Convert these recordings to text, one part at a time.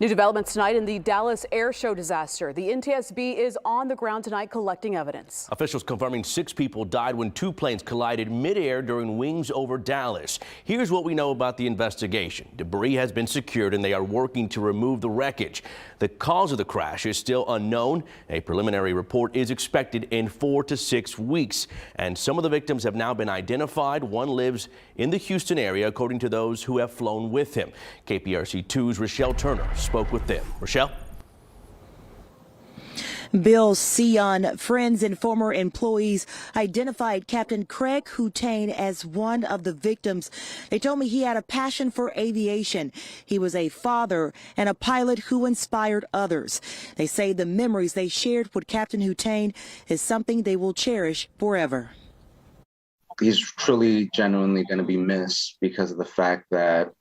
New developments tonight in the Dallas airshow disaster. The NTSB is on the ground tonight collecting evidence. Officials confirming 6 people died when 2 planes collided midair during wings over Dallas. Here's what we know about the investigation. Debris has been secured and they are working to remove the wreckage. The cause of the crash is still unknown. A preliminary report is expected in 4 to 6 weeks. And some of the victims have now been identified. One lives in the Houston area, according to those who have flown with him. KPRC 2's Rochelle Turner spoke with them. Rochelle? Bill Sion, friends and former employees identified Captain Craig Houtain as one of the victims. They told me he had a passion for aviation. He was a father and a pilot who inspired others. They say the memories they shared with Captain Houtain is something they will cherish forever. He's truly, genuinely going to be missed because of the fact that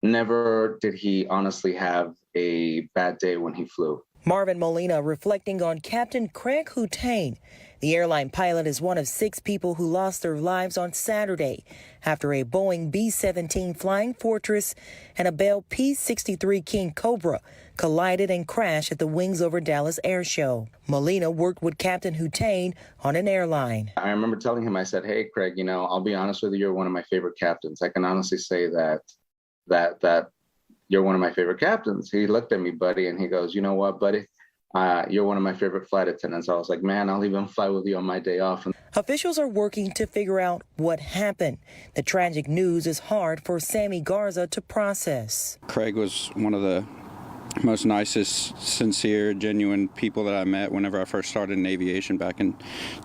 never did he honestly have a bad day when he flew. Marvin Molina reflecting on Captain Craig Houtain. The airline pilot is one of 6 people who lost their lives on Saturday after a Boeing B-17 Flying Fortress and a Bell P-63 King Cobra collided and crashed at the Wings Over Dallas air show. Molina worked with Captain Houtain on an airline. I remember telling him, I said, hey, Craig, I'll be honest with you, you're one of my favorite captains. I can honestly say that you're one of my favorite captains. He looked at me, buddy, and he goes, you know what, buddy? You're one of my favorite flight attendants. I was like, man, I'll even fly with you on my day off. Officials are working to figure out what happened. The tragic news is hard for Sammy Garza to process. Craig was one of the most nicest, sincere, genuine people that I met whenever I first started in aviation back in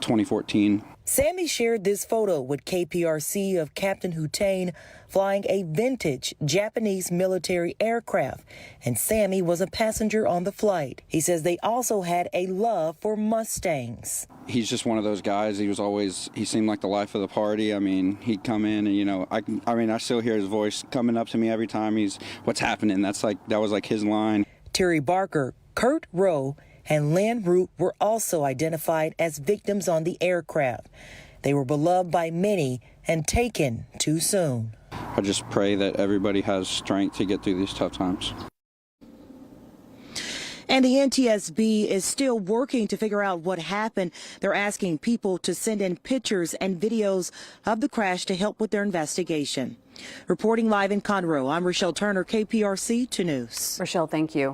2014. Sammy shared this photo with KPRC of Captain Houtain flying a vintage Japanese military aircraft, and Sammy was a passenger on the flight. He says they also had a love for Mustangs. He's just one of those guys. He seemed like the life of the party. I mean, he'd come in and, I still hear his voice coming up to me every time what's happening? That was like his line. Terry Barker, Kurt Rowe, and Lynn Root were also identified as victims on the aircraft. They were beloved by many and taken too soon. I just pray that everybody has strength to get through these tough times. And the NTSB is still working to figure out what happened. They're asking people to send in pictures and videos of the crash to help with their investigation. Reporting live in Conroe, I'm Rochelle Turner, KPRC 2 News. Rochelle, thank you.